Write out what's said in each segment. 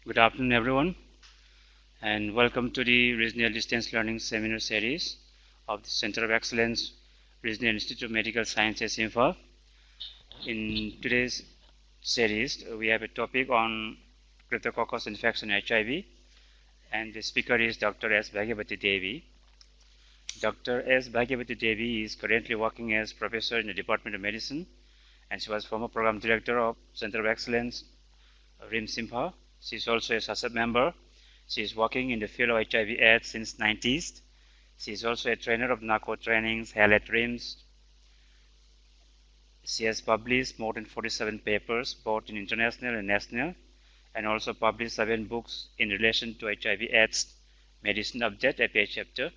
Good afternoon, everyone, and welcome to the Regional Distance Learning Seminar Series of the Center of Excellence, Regional Institute of Medical Sciences, Imphal. In today's series, we have a topic on Cryptococcus infection HIV, and the speaker is Dr. S. Bhagyabati Devi. Dr. S. Bhagyabati Devi is currently working as professor in the Department of Medicine, and she was former program director of Center of Excellence, RIMS Imphal. She is also a SASAB member. She is working in the field of HIV/AIDS since 90s. She is also a trainer of NACO trainings held at RIMS. She has published more than 47 papers, both in international and national, and also published 7 books in relation to HIV/AIDS medicine update at page chapter.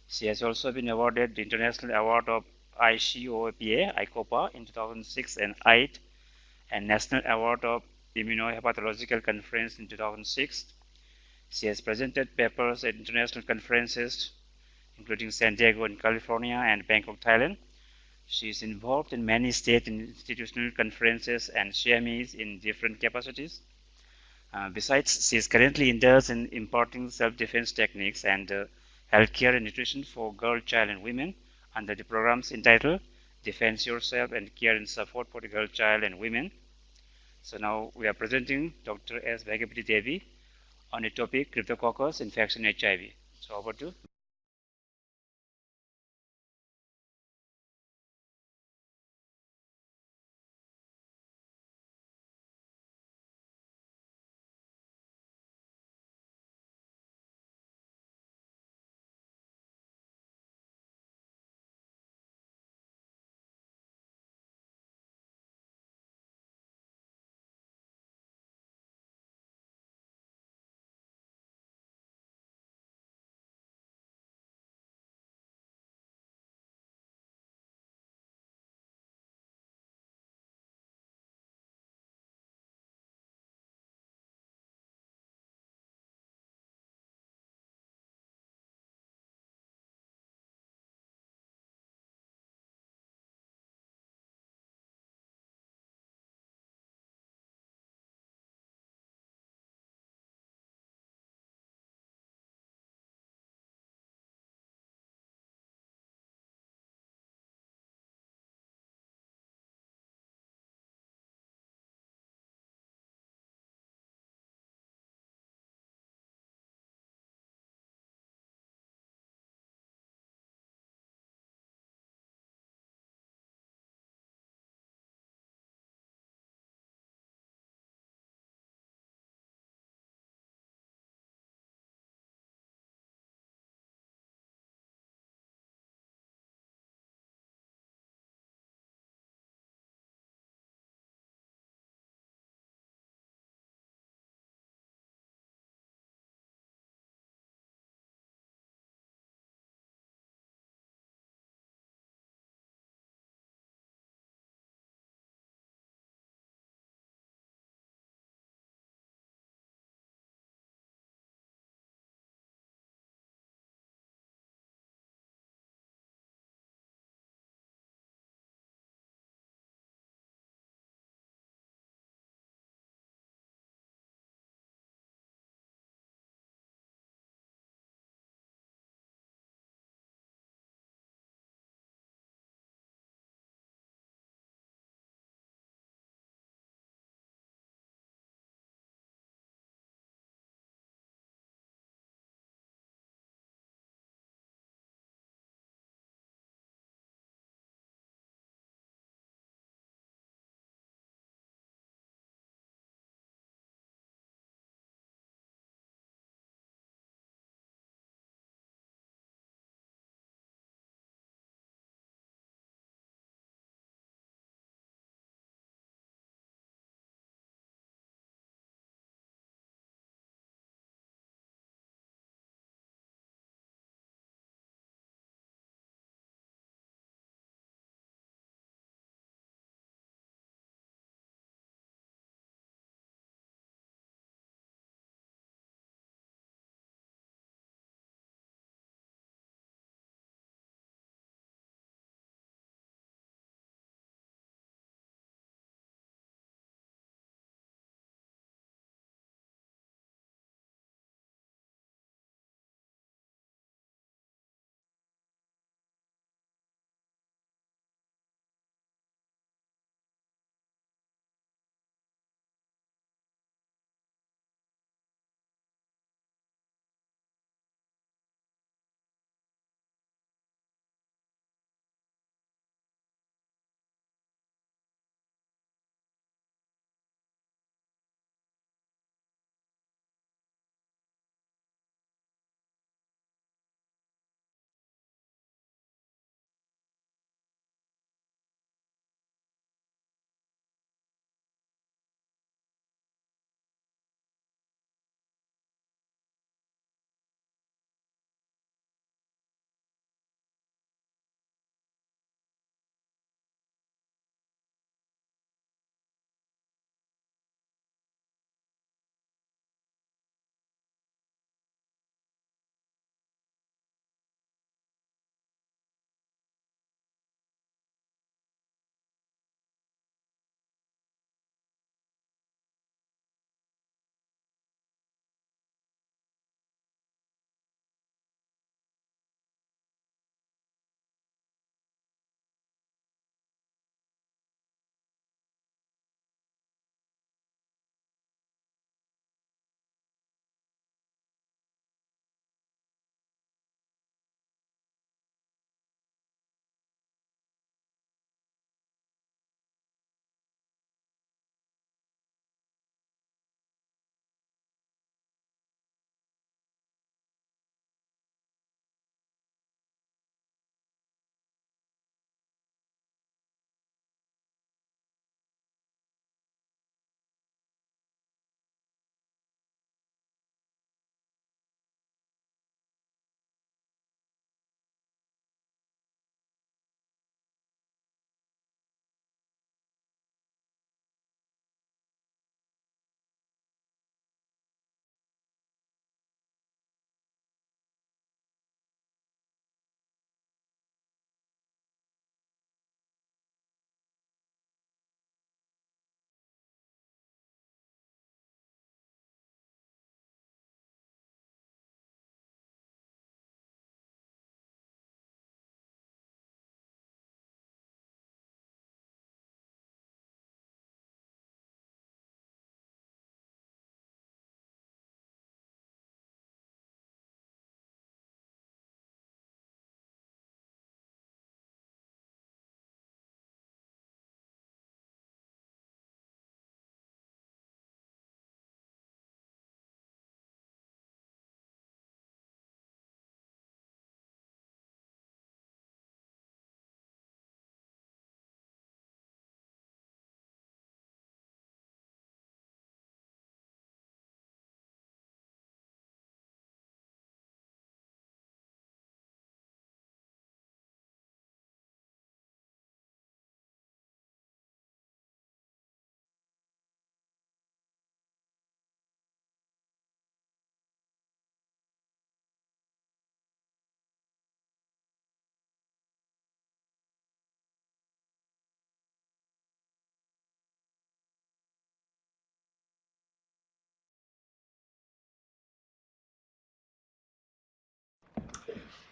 She has also been awarded the International Award of ICOPA in 2006 and 8, and National Award of Immunohepatological Conference in 2006. She has presented papers at international conferences, including San Diego in California and Bangkok, Thailand. She is involved in many state and institutional conferences and CMEs in different capacities. Besides, she is currently indulged in imparting self-defense techniques and healthcare and nutrition for girl, child, and women under the programs entitled Defense Yourself and Care and Support for the Girl, Child, and Women. So now we are presenting Dr. S. Bhagyabati Devi on the topic Cryptococcus infection HIV. So over to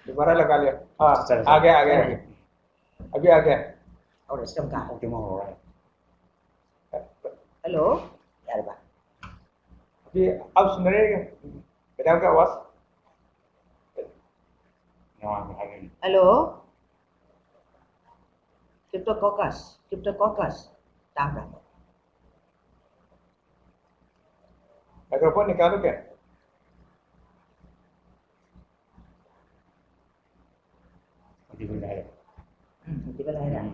दोबारा लगा लिया हाँ आ गया अभी आ गया और system का Tomorrow. Hello यार बा अभी अब सुन रहे हैं मैडम का आवाज No, I'm having. Hello Cryptococcus ताम रहा माइक्रोफोन निकालो क्या di ba lahat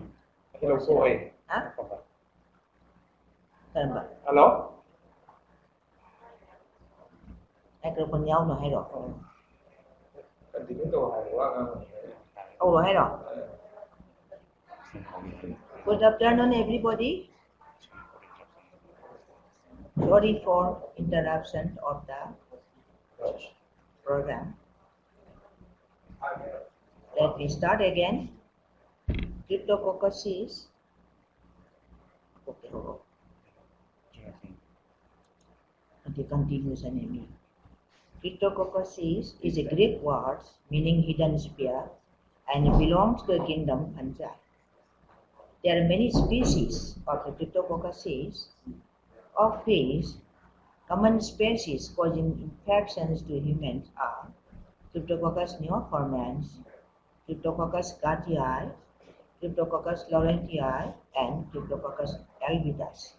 hello po eh ha Saan ba hello microphone nhau rồi hay rồi cần tính đồ hài quá rồi hay rồi good afternoon everybody sorry for interruption of the program let me start again Cryptococcus okay hold on the continuation name Cryptococcus is a Greek word meaning hidden spear and belongs to the kingdom fungi. There are many species of the Cryptococcus, of which common species causing infections to humans are Cryptococcus neoformans, Cryptococcus gatii, Cryptococcus laurentii, and Cryptococcus albidus.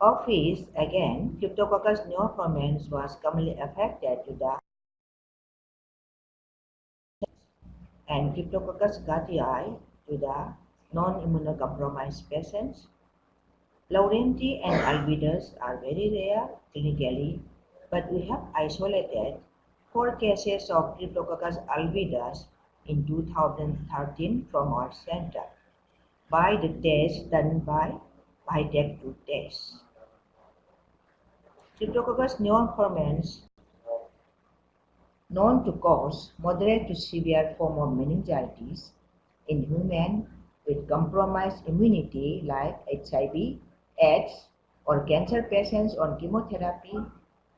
Of which, again, Cryptococcus neoformans was commonly affected to the and Cryptococcus gatii to the non-immunocompromised patients. Laurentii and albidus are very rare clinically, but we have isolated 4 cases of Cryptococcus albidus in 2013 from our center by the test done by Vitec2 test. Cryptococcus neoformans known to cause moderate to severe form of meningitis in human with compromised immunity like HIV, AIDS, or cancer patients on chemotherapy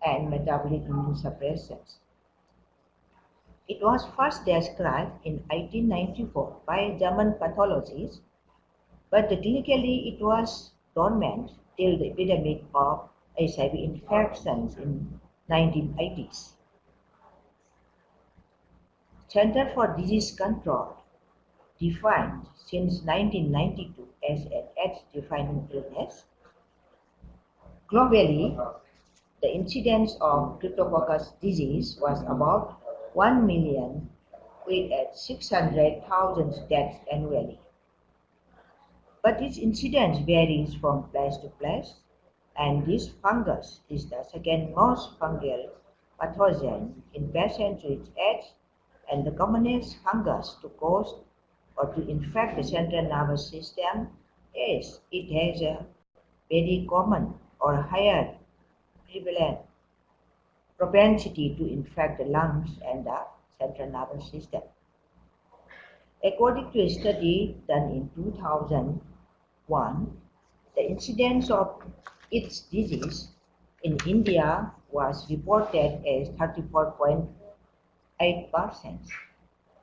and metabolic immunosuppressants. It was first described in 1894 by a German pathologist, but clinically it was dormant till the epidemic of HIV infections in 1980s. Center for Disease Control defined since 1992 as an AIDS-defining illness. Globally, the incidence of Cryptococcus disease was about 1 million with 600,000 deaths annually. But its incidence varies from place to place, and this fungus is the second most fungal pathogen in patients with AIDS and the commonest fungus to cause or to infect the central nervous system is it has a very common or higher prevalent propensity to infect the lungs and the central nervous system. According to a study done in 2001, the incidence of its disease in India was reported as 34.8%.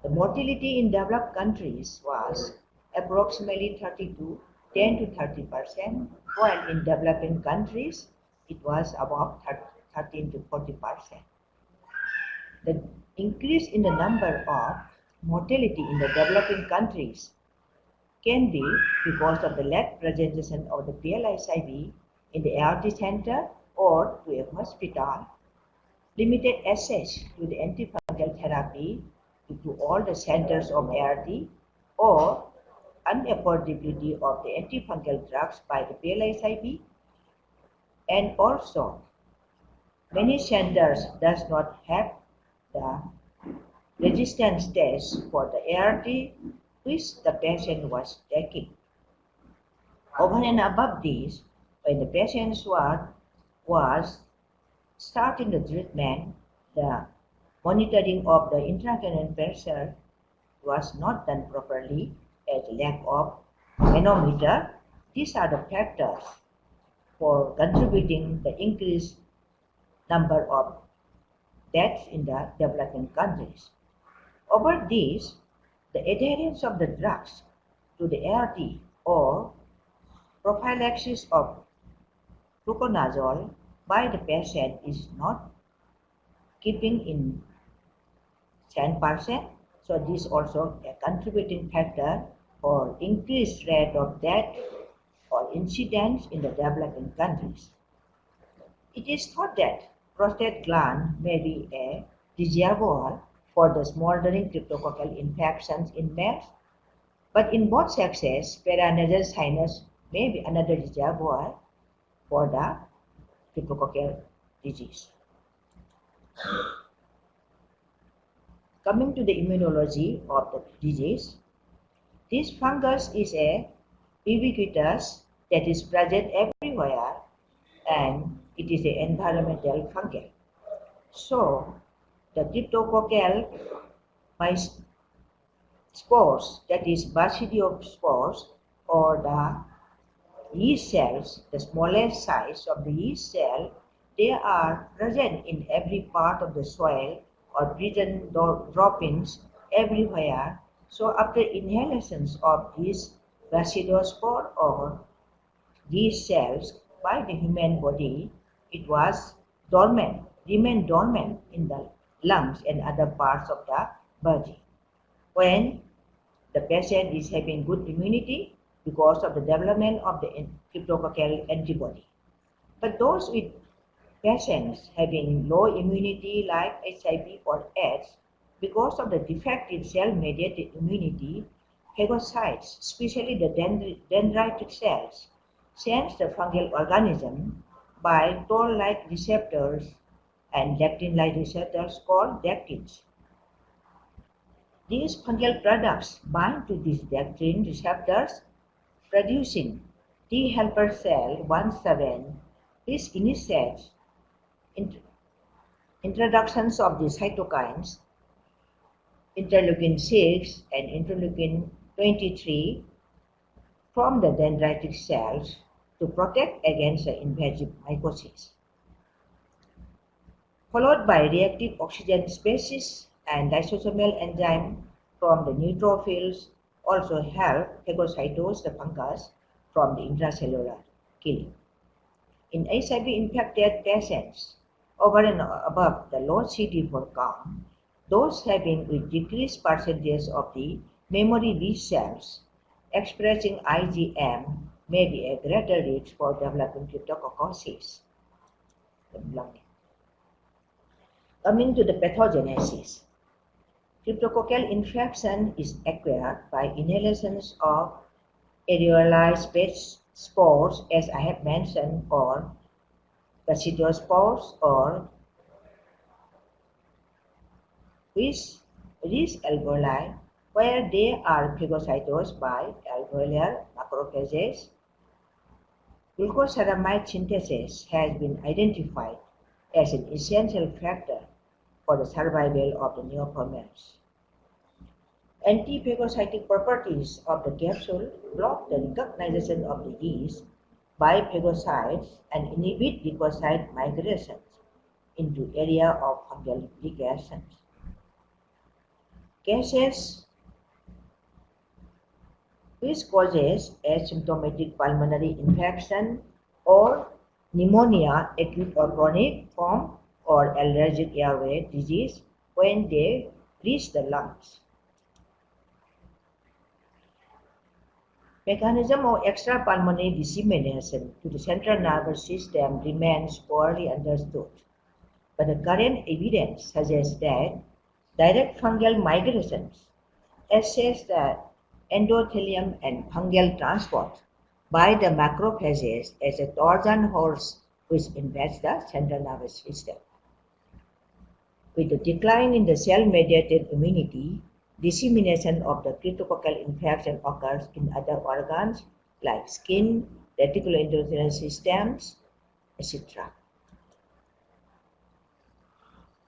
The mortality in developed countries was approximately 10 to 30%, while in developing countries it was about 13 to 40%. The increase in the number of mortality in the developing countries can be because of the lack presentation of the PLICIV in the ART center or to a hospital, limited access to the antifungal therapy to all the centers of ART, or unaffordability of the antifungal drugs by the PLICIV, and also many centers does not have the resistance test for the ART which the patient was taking. Over and above this, when the patient was starting the treatment, the monitoring of the intracranial pressure was not done properly as lack of manometer. These are the factors for contributing the increased number of deaths in the developing countries. Over this, the adherence of the drugs to the ART or prophylaxis of fluconazole by the patient is not keeping in 10%. So this is also a contributing factor for increased rate of death or incidence in the developing countries. It is thought that prostate gland may be a reservoir for the smoldering cryptococcal infections in males, but in both sexes, paranasal sinus may be another reservoir for the cryptococcal disease. Coming to the immunology of the disease, this fungus is a ubiquitous that is present everywhere and it is an environmental fungi. So, the cryptococcal spores, that is basidiopspores or the yeast cells, the smallest size of the yeast cell, they are present in every part of the soil or present droppings everywhere. So after inhalations of these basidospore or these cells by the human body, it was dormant, remained dormant in the lungs and other parts of the body. When the patient is having good immunity because of the development of the cryptococcal antibody. But those with patients having low immunity like HIV or AIDS, because of the defective cell-mediated immunity, phagocytes, especially the dendritic cells, sense the fungal organism by toll-like receptors and lectin-like receptors called lectins. These fungal products bind to these lectin receptors, producing T helper cell 17, which initiates introductions of the cytokines interleukin 6 and interleukin 23 from the dendritic cells to protect against the invasive mycosis, followed by reactive oxygen species and lysosomal enzyme from the neutrophils also help phagocytose the fungus from the intracellular killing. In HIV-infected patients, over and above the low CD4 count, those having with decreased percentage of the memory B cells expressing IgM may be a greater risk for developing cryptococcosis. Coming to the pathogenesis, cryptococcal infection is acquired by inhalations of aerosolized spores, as I have mentioned, or basidospores or which reach alveoli, where they are phagocytosed by alveolar macrophages. Glucoceramide synthesis has been identified as an essential factor for the survival of the neoformans. Antiphagocytic properties of the capsule block the recognition of the yeast by phagocytes and inhibit leukocyte migrations into area of fungal implications. Cases which causes asymptomatic pulmonary infection or pneumonia, acute or chronic form, or allergic airway disease when they reach the lungs. Mechanism of extrapulmonary dissemination to the central nervous system remains poorly understood, but the current evidence suggests that direct fungal migrations assess the endothelium and fungal transport by the macrophages as a Trojan horse which invades the central nervous system. With the decline in the cell-mediated immunity, dissemination of the cryptococcal infection occurs in other organs like skin, reticuloendothelial systems, etc.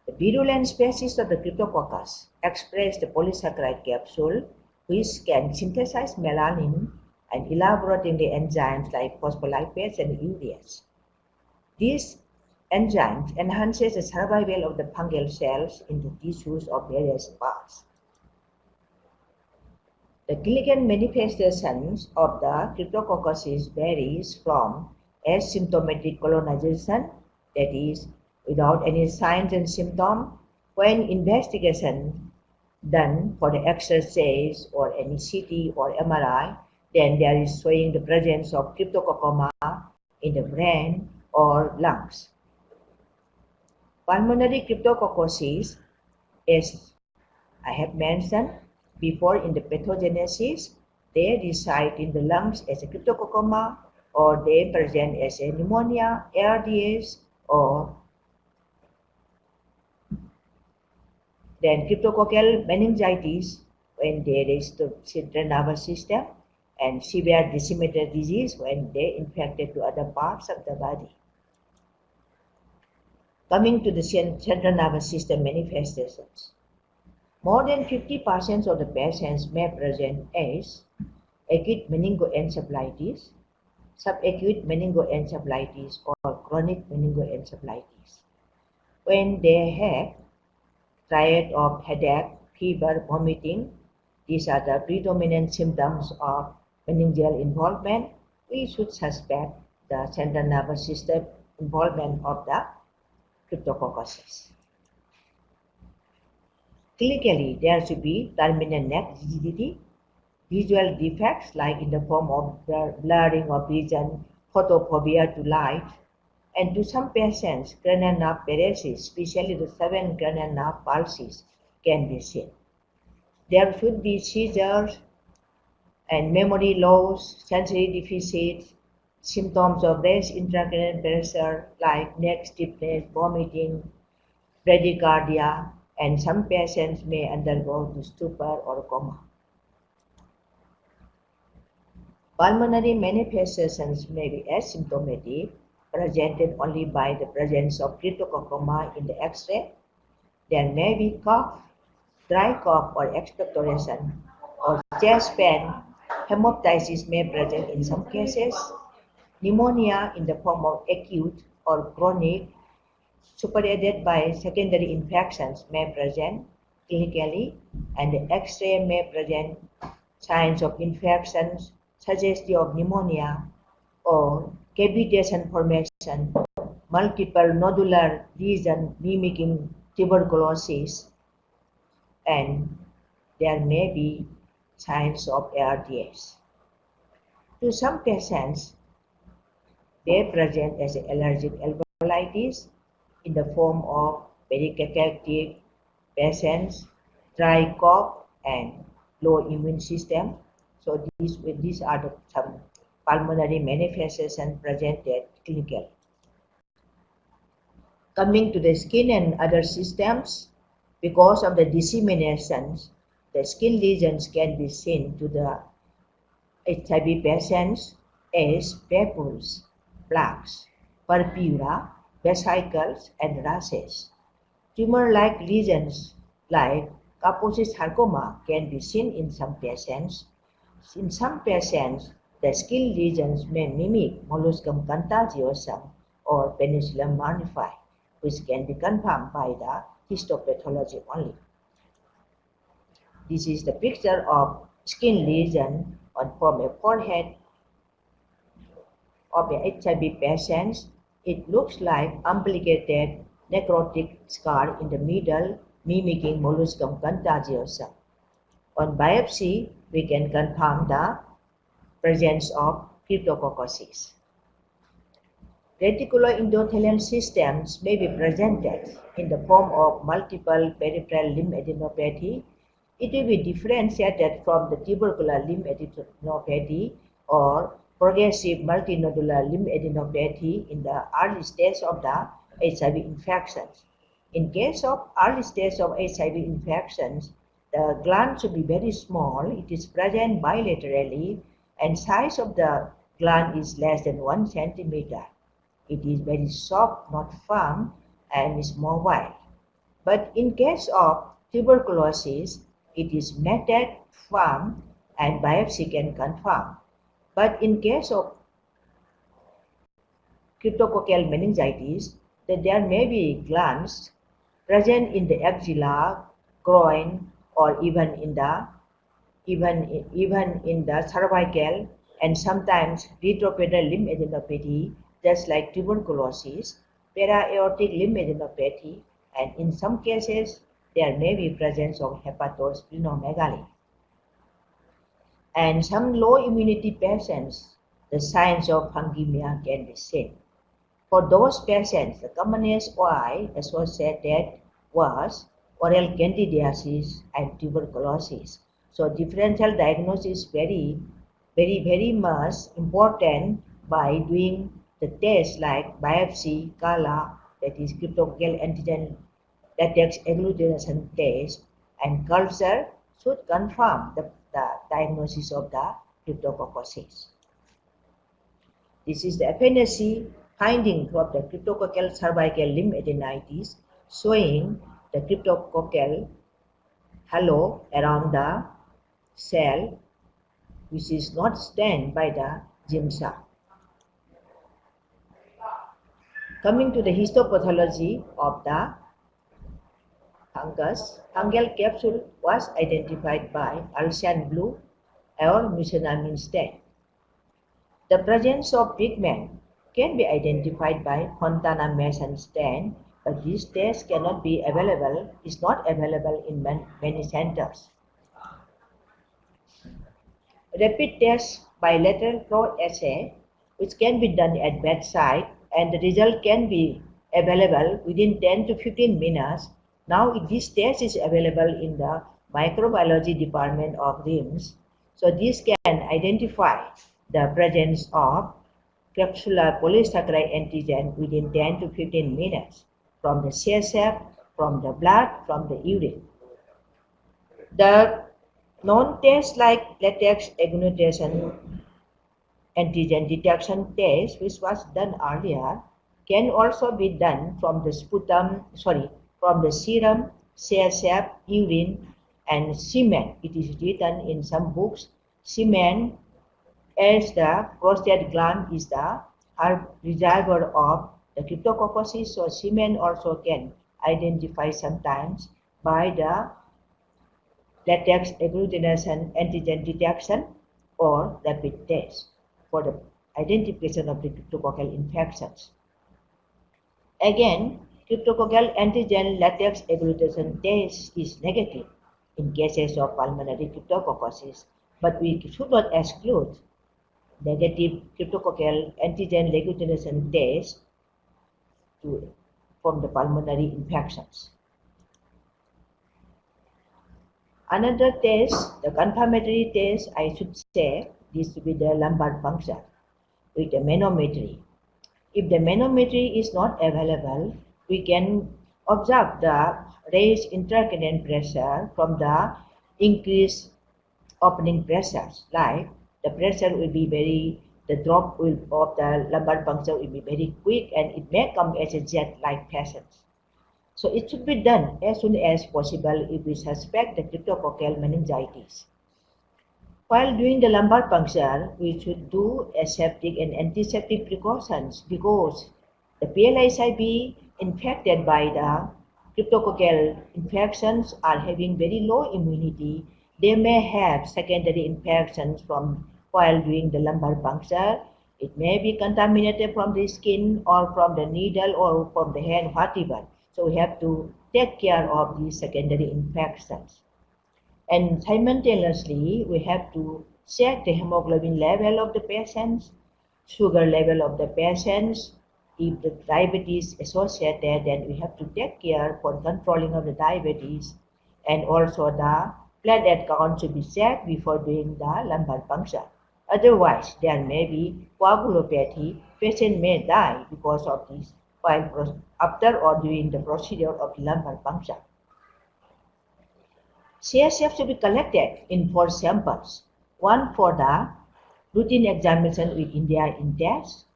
The virulent species of the Cryptococcus express the polysaccharide capsule, which can synthesize melanin and elaborate in the enzymes like phospholipids and ureas. These enzymes enhances the survival of the fungal cells into tissues of various parts. The clinical manifestations of the cryptococcus varies from asymptomatic colonization, that is, without any signs and symptoms, when investigation done for the exercise or any CT or MRI, then there is showing the presence of cryptococcoma in the brain or lungs. Pulmonary cryptococcosis, as I have mentioned before in the pathogenesis, they reside in the lungs as a cryptococcoma, or they present as a pneumonia, RDS, or then cryptococcal meningitis when they reach the central nervous system, and severe disseminated disease when they infected to other parts of the body. Coming to the central nervous system manifestations. More than 50% of the patients may present as acute meningoencephalitis, subacute meningoencephalitis, or chronic meningoencephalitis. When they have triad of headache, fever, vomiting, these are the predominant symptoms of meningeal involvement, we should suspect the central nervous system involvement of the cryptococcus. Clinically, there should be terminal neck rigidity, visual defects like in the form of blurring of vision, photophobia to light, and to some patients, cranial nerve paralysis, especially the 7 cranial nerve palsies, can be seen. There should be seizures and memory loss, sensory deficits, symptoms of raised intracranial pressure like neck stiffness, vomiting, bradycardia, and some patients may undergo to stupor or coma. Pulmonary manifestations may be asymptomatic, presented only by the presence of cryptococcoma in the X-ray. There may be cough, dry cough or expectoration, or chest pain. Hemoptysis may present in some cases. Pneumonia in the form of acute or chronic, superadded by secondary infections, may present clinically, and the X-ray may present signs of infections suggestive of pneumonia or cavitation formation, multiple nodular lesion mimicking tuberculosis, and there may be signs of ARDS. To some patients, they present as allergic alveolitis in the form of pericarditis patients, dry cough, and low immune system. So these are some pulmonary manifestations presented clinically. Coming to the skin and other systems, because of the disseminations, the skin lesions can be seen to the HIV patients as papules, plaques, purpura, vesicles, and rashes. Tumor-like lesions like Kaposi's sarcoma can be seen in some patients. In some patients, the skin lesions may mimic molluscum contagiosum or Penicillium morphi, which can be confirmed by the histopathology only. This is the picture of skin lesion from a forehead of the HIV patients. It looks like umbilicated necrotic scar in the middle, mimicking molluscum contagiosum. On biopsy, we can confirm the presence of cryptococcus. Reticuloendothelial systems may be presented in the form of multiple peripheral limb adenopathy. It will be differentiated from the tubercular limb adenopathy or progressive multinodular limb adenopathy in the early stage of the HIV infections. In case of early stage of HIV infections, the gland should be very small. It is present bilaterally, and size of the gland is less than 1 centimeter. It is very soft, not firm, and is mobile. But in case of tuberculosis, it is matted, firm, and biopsy can confirm. But in case of cryptococcal meningitis, there may be glands present in the axilla, groin, or even in the even in the cervical and sometimes retroperal lymphadenopathy, just like tuberculosis, para-aortic lymphadenopathy, and in some cases there may be presence of hepatosplenomegaly. And some low immunity patients, the signs of fungemia can be seen. For those patients, the commonest OI associated was oral candidiasis and tuberculosis. So differential diagnosis is very much important by doing the tests like biopsy, CALA, that is cryptococcal antigen latex agglutination test, and culture should confirm the diagnosis of the cryptococcosis. This is the FNSC finding from the cryptococcal cervical lymphadenitis showing the cryptococcal halo around the cell which is not stained by the GIMSA. Coming to the histopathology of the fungus, fungal capsule was identified by Alcian blue or mucinamine stain. The presence of pigment can be identified by Fontana Mason stain, but this test is not available in many centers. Rapid test bilateral flow assay, which can be done at bedside, and the result can be available within 10 to 15 minutes. Now, this test is available in the microbiology department of RIMS. So, this can identify the presence of capsular polysaccharide antigen within 10 to 15 minutes from the CSF, from the blood, from the urine. The non-test like latex agglutination antigen detection test, which was done earlier, can also be done from the from the serum, CSF, urine, and semen. It is written in some books, semen, as the prostate gland is the reservoir of the cryptococcosis, so semen also can identify sometimes by the latex agglutination antigen detection or rapid test for the identification of the cryptococcal infections. Again, cryptococcal antigen latex agglutination test is negative in cases of pulmonary cryptococcosis, but we should not exclude negative cryptococcal antigen agglutination test from the pulmonary infections. Another test, the confirmatory test, I should say, this will be the lumbar puncture with the manometry. If the manometry is not available, we can observe the raised intracranial pressure from the increased opening pressures, like the pressure will be the drop of the lumbar puncture will be very quick and it may come as a jet-like fashion. So it should be done as soon as possible if we suspect the cryptococcal meningitis. While doing the lumbar puncture, we should do aseptic and antiseptic precautions because the PLISIB infected by the cryptococcal infections are having very low immunity. They may have secondary infections from while doing the lumbar puncture. It may be contaminated from the skin or from the needle or from the hand, whatever. So we have to take care of these secondary infections. And simultaneously, we have to check the hemoglobin level of the patients, sugar level of the patients. If the diabetes is associated, then we have to take care for controlling of the diabetes, and also the platelet count should be checked before doing the lumbar puncture. Otherwise, there may be coagulopathy. Patient may die because of this while after or during the procedure of lumbar puncture. CSF should be collected in 4 samples, one for the routine examination with India in test,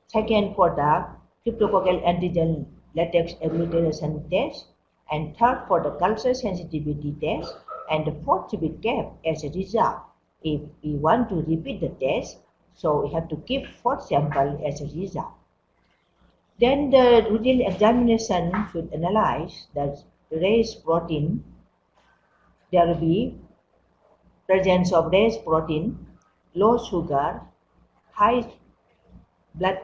second for the cryptococcal antigen latex agglutination test, and third for the culture sensitivity test, and the fourth to be kept as a result. If we want to repeat the test, so we have to keep 4 samples as a result. Then the routine examination should analyze the raised protein. There will be presence of raised protein, low sugar, high blood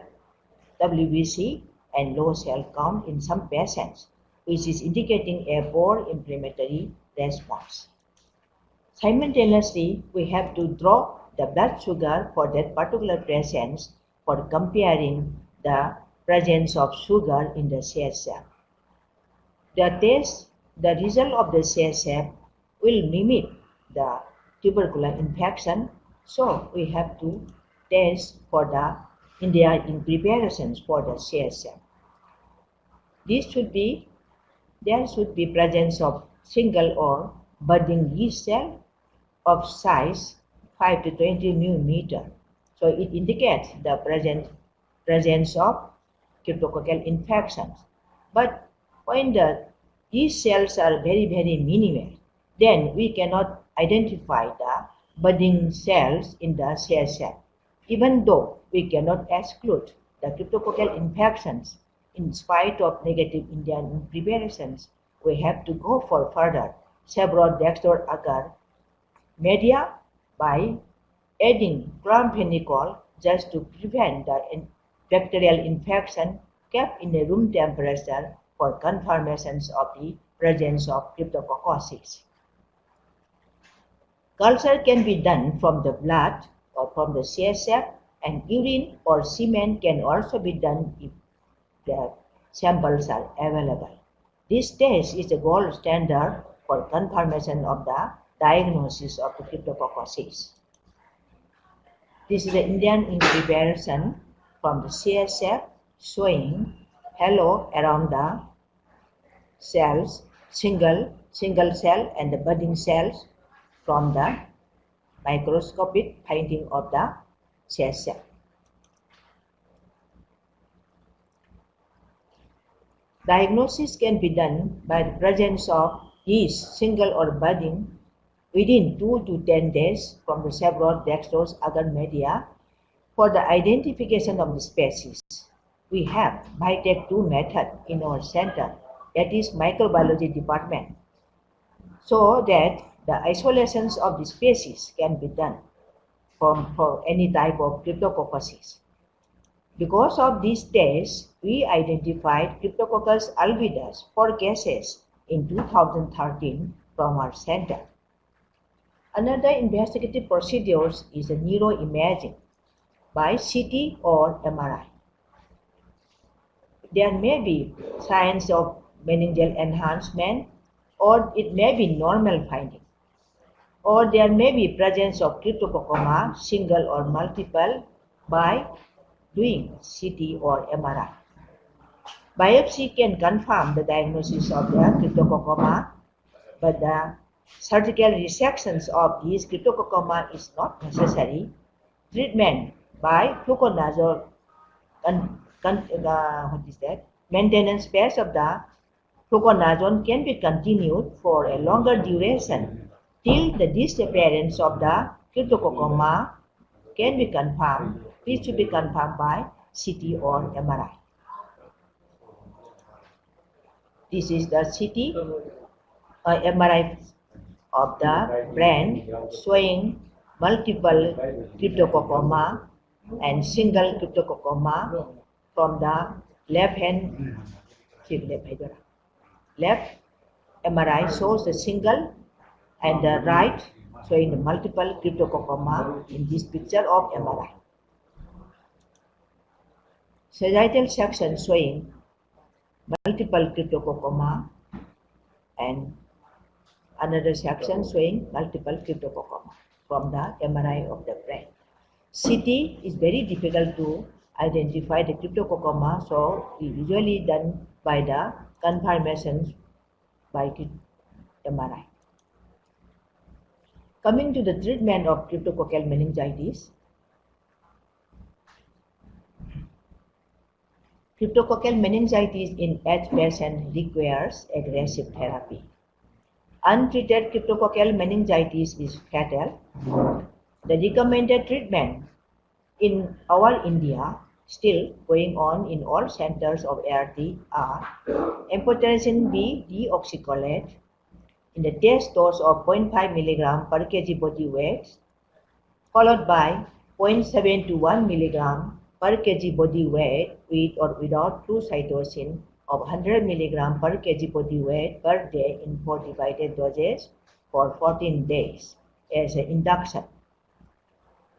WBC, and low cell count in some patients, which is indicating a poor inflammatory response. Simultaneously, we have to draw the blood sugar for that particular patient for comparing the presence of sugar in the CSF. The result of the CSF will mimic the tubercular infection, so we have to test for in preparations for the CSF. There should be presence of single or budding yeast cell of size 5 to 20 millimeter. So it indicates the presence of cryptococcal infections. But when the yeast cells are very minimal, then we cannot identify the budding cells in the CSF. Even though we cannot exclude the cryptococcal infections, in spite of negative Indian preparations, we have to go for further several dextroagar media by adding chloramphenicol just to prevent the bacterial infection kept in a room temperature for confirmations of the presence of Cryptococcus. Culture can be done from the blood or from the CSF, and urine or semen can also be done if the samples are available. This test is the gold standard for confirmation of the diagnosis of the Cryptococcus. This is the Indian preparation from the CSF showing halo around the cells, single cell and the budding cells from the microscopic finding of the CSF. Diagnosis can be done by the presence of yeast, single or budding, within 2 to 10 days from the several dextrose agar media. For the identification of the species, we have BITEC 2 method in our center, that is microbiology department, so that the isolations of the species can be done for any type of Cryptococcus. Because of these tests, we identified Cryptococcus albidus 4 cases in 2013 from our center. Another investigative procedure is a neuroimaging by CT or MRI. There may be signs of meningeal enhancement, or it may be normal finding, or there may be presence of Cryptococcus, single or multiple, by doing CT or MRI. Biopsy can confirm the diagnosis of the Cryptococcus, but the surgical resections of these Cryptococcus is not necessary. Treatment by fluconazole, maintenance phase of the fluconazole can be continued for a longer duration till the disappearance of the Cryptococcus can be confirmed. This should be confirmed by CT or MRI. This is the CT or MRI of the brain showing multiple Cryptococcus and single Cryptococcus from the left MRI shows the single and the right showing the multiple Cryptococcus in this picture of MRI. Sagittal section showing multiple Cryptococcus and another section showing multiple Cryptococcus from the MRI of the brain. CT is very difficult to identify the Cryptococcus, so it is usually done by the confirmations by MRI. Coming to the treatment of cryptococcal meningitis, cryptococcal meningitis in AIDS patient requires aggressive therapy. Untreated cryptococcal meningitis is fatal. The recommended treatment in our India, still going on in all centers of ART, are amphotericin B deoxycholate, in the test dose of 0.5 mg per kg body weight, followed by 0.7 to 1 mg per kg body weight with or without flu cytosine of 100 mg per kg body weight per day in 4 divided doses for 14 days as an induction,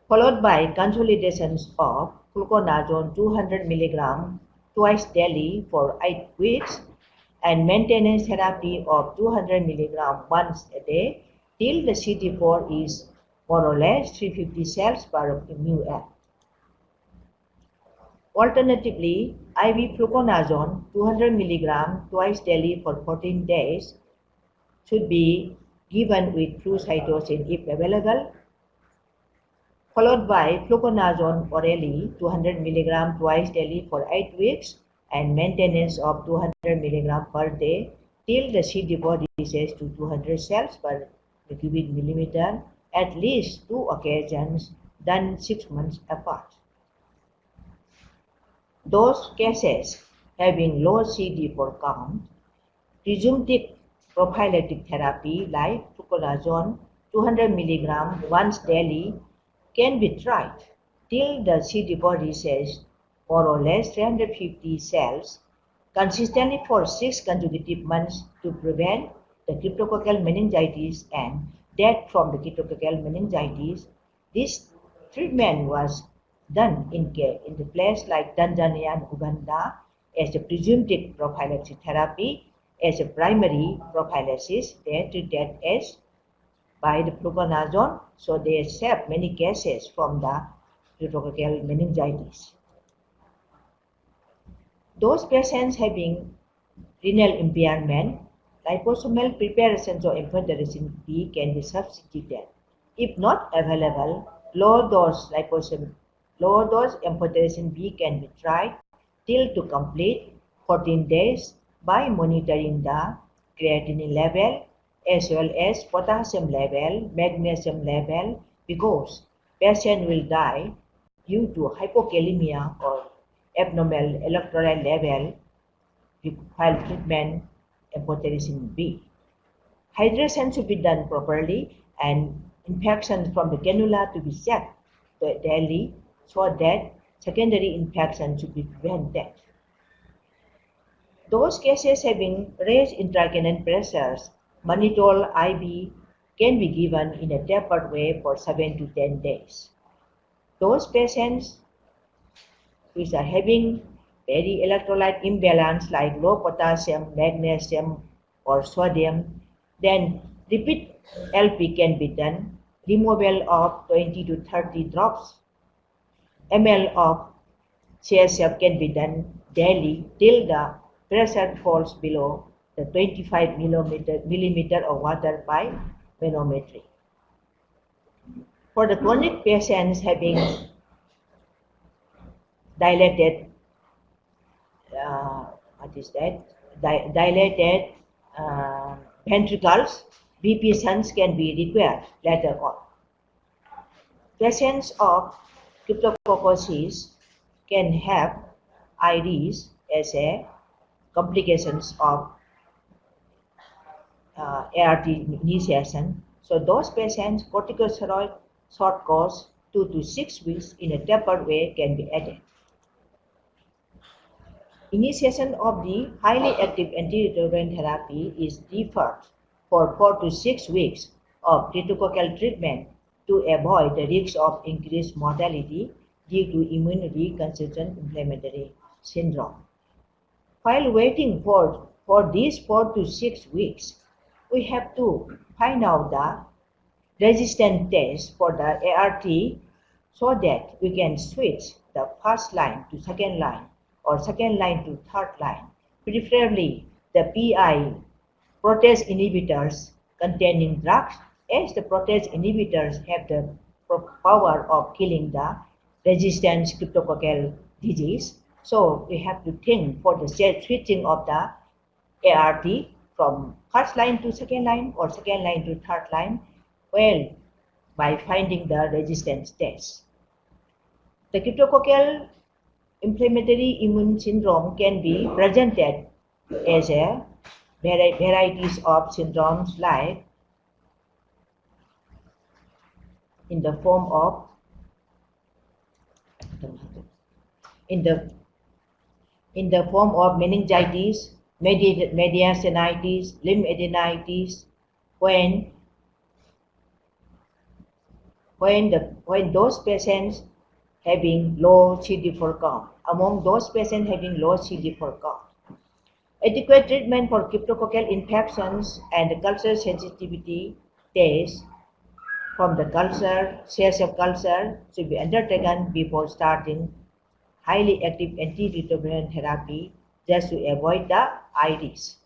followed by consolidations of fluconazole 200 mg twice daily for 8 weeks and maintenance therapy of 200 mg once a day till the CD4 is more or less 350 cells per μl. Alternatively, IV fluconazole 200 mg twice daily for 14 days should be given with flu cytosine if available, followed by fluconazole orally 200 mg twice daily for 8 weeks and maintenance of 200 mg per day till the CD4 decreases to 200 cells per cubic millimeter, at least 2 occasions done 6 months apart. Those cases having low CD4 count, presumptive prophylactic therapy like fluconazole 200 mg once daily can be tried till the CD4 reaches more or less 350 cells consistently for 6 consecutive months to prevent the cryptococcal meningitis and death from the cryptococcal meningitis. This treatment was done in the place like Tanzania and Uganda as a presumptive prophylactic therapy, as a primary prophylaxis. They treated as by the fluconazole, so they saved many cases from the cryptococcal meningitis. Those patients having renal impairment, liposomal preparations of amphotericin B can be substituted. If not available, low dose amphotericin B can be tried till to complete 14 days by monitoring the creatinine level as well as potassium level, magnesium level, because patient will die due to hypokalemia or abnormal electrolyte level while treatment amphotericin B. Hydration should be done properly and infections from the cannula to be checked daily so that secondary infection should be prevented. Those cases having raised intracranial pressures, mannitol IV can be given in a tapered way for 7 to 10 days. Those patients which are having very electrolyte imbalance like low potassium, magnesium or sodium, then repeat LP can be done, removal of 20 to 30 drops ml of CSF can be done daily till the pressure falls below the 25 millimeter of water by manometry. For the chronic patients having dilated ventricles, BP shunts can be required later on. Patients of cryptococcus can have IRIS as a complications of ART initiation. So those patients, corticosteroid short course 2 to 6 weeks in a tapered way can be added. Initiation of the highly active antiretroviral therapy is deferred for 4 to 6 weeks of cryptococcal treatment to avoid the risk of increased mortality due to immune reconstitution inflammatory syndrome. While waiting for these 4 to 6 weeks, we have to find out the resistance test for the ART so that we can switch the first line to second line or second line to third line, preferably the PI protease inhibitors containing drugs, as the protease inhibitors have the power of killing the resistant cryptococcal disease. So we have to think for the switching of the ART from first line to second line or second line to third line, well, by finding the resistance test. The cryptococcal inflammatory immune syndrome can be presented as a varieties of syndromes like in the form of in the meningitis, mediastinitis, lymphadenitis, when when those patients having low CD4 count. Among those patients having low CD4 count, adequate treatment for cryptococcal infections and culture sensitivity tests from the culture, CSF culture should be undertaken before starting highly active antiretroviral therapy just to avoid the IDs.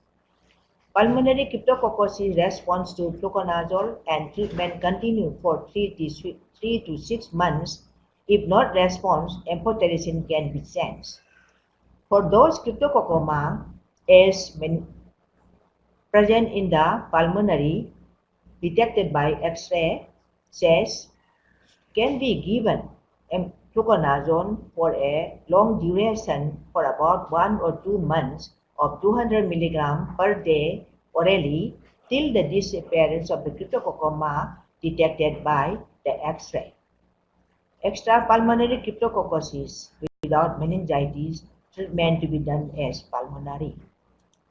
Pulmonary cryptococcosis responds to fluconazole and treatment continue for 3 to 6 months. If not response, amphotericin can be changed. For those cryptococcoма as present in the pulmonary detected by X-ray, chest can be given fluconazole for a long duration for about 1 or 2 months of 200 mg per day orally till the disappearance of the cryptococcoma detected by the X-ray. Extrapulmonary cryptococcosis without meningitis treatment to be done as pulmonary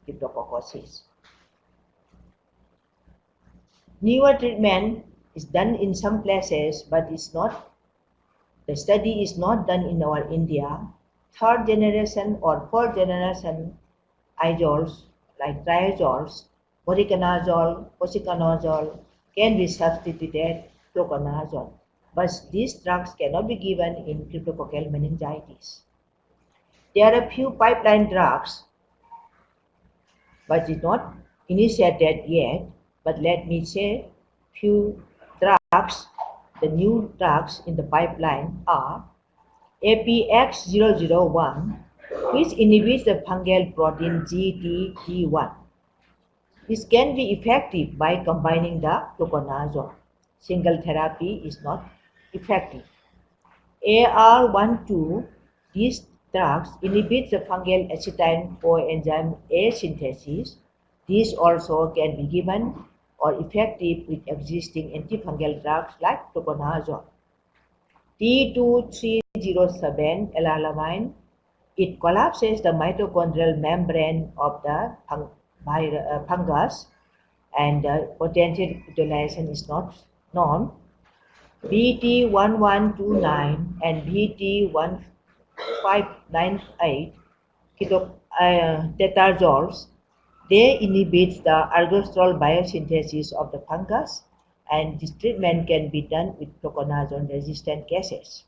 cryptococcosis. Newer treatment is done in some places, but the study is not done in our India. Third generation or fourth generation azoles like triazoles, voriconazole can be substituted fluconazole, but these drugs cannot be given in cryptococcal meningitis. There are few pipeline drugs, but it's not initiated yet. But let me say few drugs. The new drugs in the pipeline are APX001, which inhibits the fungal protein GTP1. This can be effective by combining the fluconazole. Single therapy is not effective. AR12, these drugs inhibit the fungal acetyl coenzyme A synthesis. These also can be given or effective with existing antifungal drugs like fluconazole. T2307 elalamine, it collapses the mitochondrial membrane of the fungus, and potential utilization is not known. BT1129 and BT1598 tetrazoles, they inhibit the ergosterol biosynthesis of the fungus, and this treatment can be done with fluconazole resistant cases.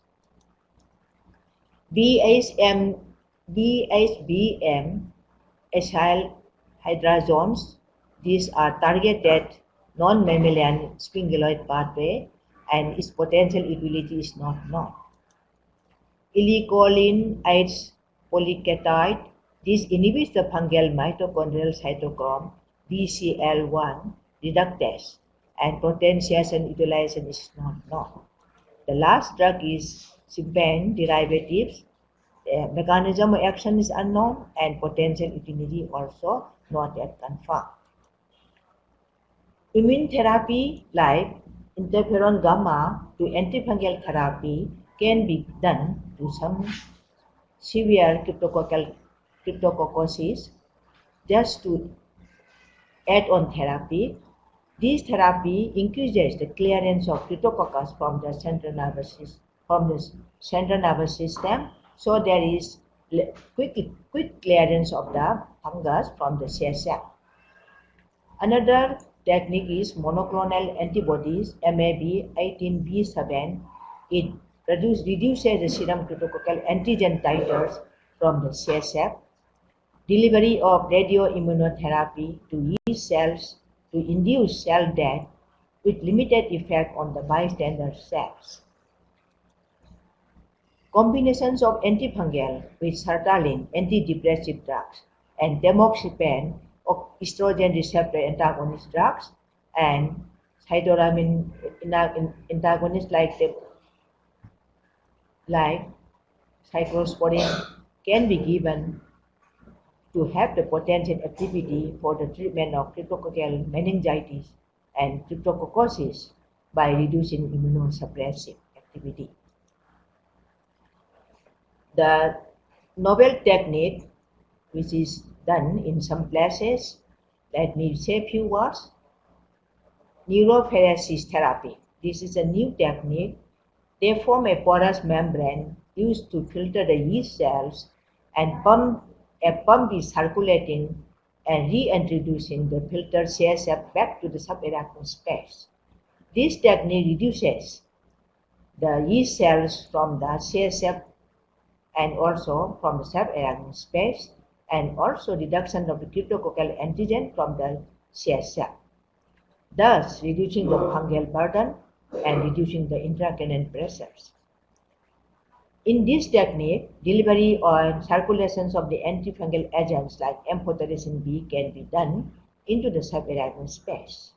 BHBM acyl hydrazones, these are targeted non-mammalian sphingoloid pathway, and its potential utility is not known. Ilicoline H polycatide, this inhibits the fungal mitochondrial cytochrome BCL1 reductase, and potentiation utilization is not known. The last drug is SIBAN derivatives. The mechanism of action is unknown, and potential utility also not yet confirmed. Immune therapy like interferon gamma to antifungal therapy can be done to some severe cryptococcosis just to add-on therapy. This therapy increases the clearance of Cryptococcus from the central nervous system, so there is quick clearance of the fungus from the CSF. Another technique is monoclonal antibodies, MAB18B7. It reduces the serum cryptococcal antigen titers from the CSF. Delivery of radioimmunotherapy to yeast cells to induce cell death with limited effect on the bystander cells. Combinations of antifungal with sertraline, antidepressive drugs, and tamoxifen, estrogen receptor antagonist drugs, and cytoramine antagonists like cyclosporine can be given to have the potential activity for the treatment of cryptococcal meningitis and cryptococcosis by reducing immunosuppressive activity. The novel technique, which is done in some places, let me say a few words. Neurophoresis therapy. This is a new technique. They form a porous membrane used to filter the yeast cells and pump is circulating and reintroducing the filtered CSF back to the subarachnoid space. This technique reduces the yeast cells from the CSF and also from the subarachnoid space, and also reduction of the cryptococcal antigen from the CSF, thus reducing the fungal burden and reducing the intracranial pressures. In this technique, delivery or circulations of the antifungal agents like amphotericin B can be done into the subarachnoid space.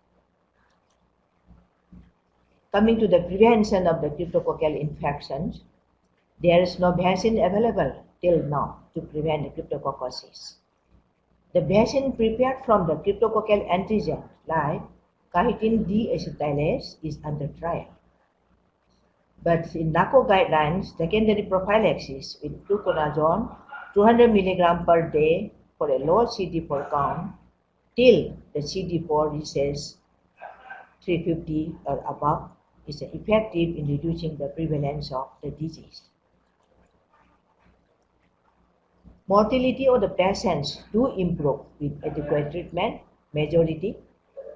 Coming to the prevention of the cryptococcal infections, there is no vaccine available till now to prevent the cryptococcosis. The vaccine prepared from the cryptococcal antigen like chitin deacetylase is under trial. But in NACO guidelines, secondary prophylaxis with fluconazole 200 mg per day for a low CD4 count till the CD4 reaches 350 or above is effective in reducing the prevalence of the disease. Mortality of the patients do improve with adequate treatment. Majority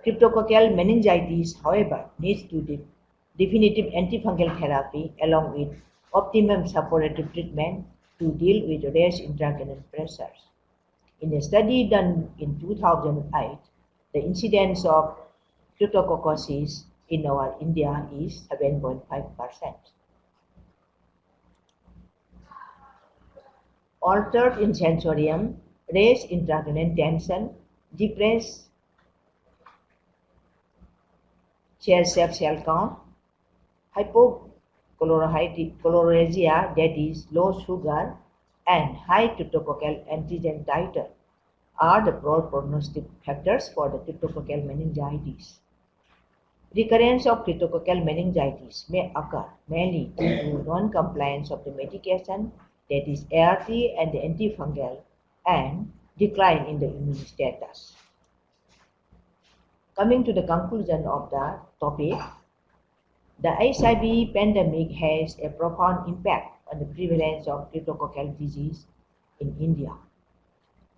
cryptococcal meningitis, however, needs to definitive antifungal therapy along with optimum supportive treatment to deal with raised intracranial pressures. In a study done in 2008, the incidence of cryptococcosis in our India is 7.5%. Altered in sensorium, raised intracranial tension, depressed CSF cell count, hypochlororhizia, that is low sugar, and high cryptococcal antigen titer are the prognostic factors for the cryptococcal meningitis. Recurrence of cryptococcal meningitis may occur mainly due to non-compliance of the medication, that is ART and the antifungal, and decline in the immune status. Coming to the conclusion of the topic, the HIV pandemic has a profound impact on the prevalence of cryptococcal disease in India.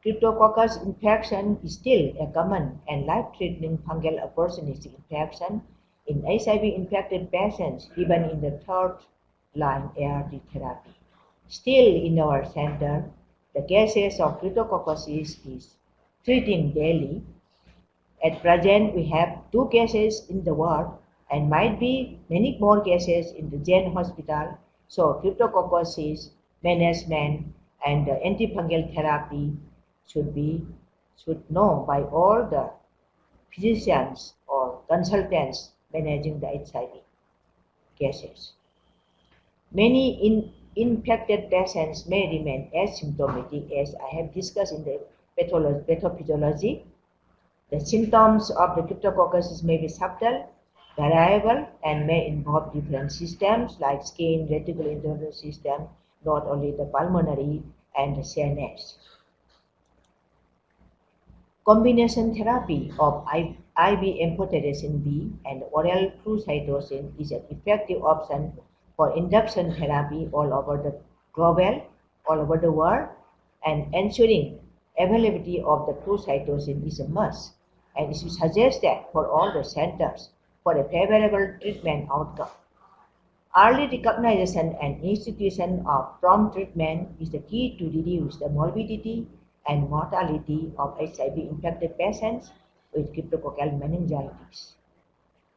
Cryptococcus infection is still a common and life-threatening fungal opportunistic infection in HIV-infected patients even in the third-line ART therapy. Still in our center, the cases of cryptococcosis is treating daily. At present, we have 2 cases in the world and might be many more cases in the Jain hospital. So cryptococcosis management and the antifungal therapy should know by all the physicians or consultants managing the HIV cases. Many infected patients may remain asymptomatic, as I have discussed in the pathophysiology. The symptoms of the cryptococcosis may be subtle, variable, and may involve different systems like skin, reticuloendothelial system, not only the pulmonary and the CNS. Combination therapy of IV amphotericin B and oral flucytosine is an effective option for induction therapy all over the world, and ensuring availability of the flucytosine is a must, and it is suggested for all the centers for a favorable treatment outcome. Early recognition and institution of prompt treatment is the key to reduce the morbidity and mortality of HIV-infected patients with cryptococcal meningitis.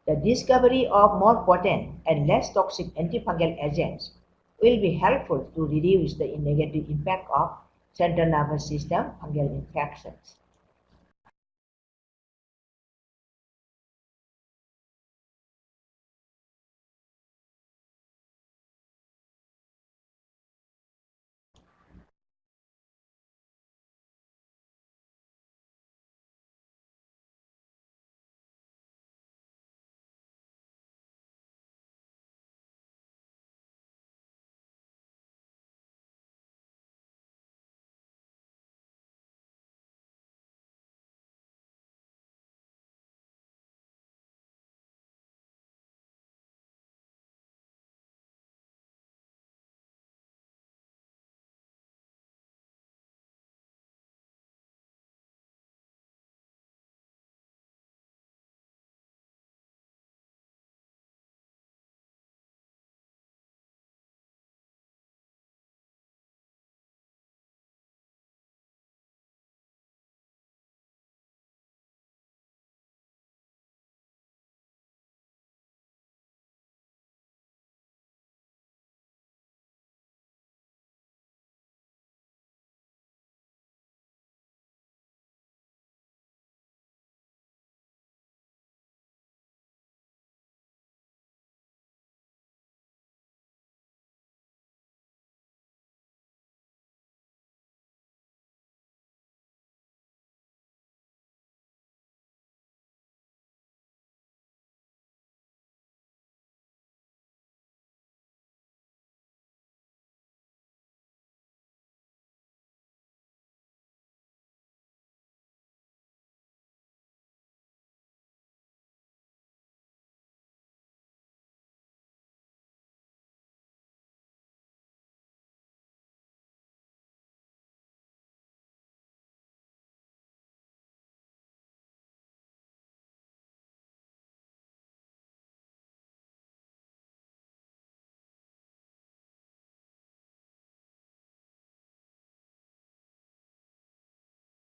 The discovery of more potent and less toxic antifungal agents will be helpful to reduce the negative impact of central nervous system fungal infections.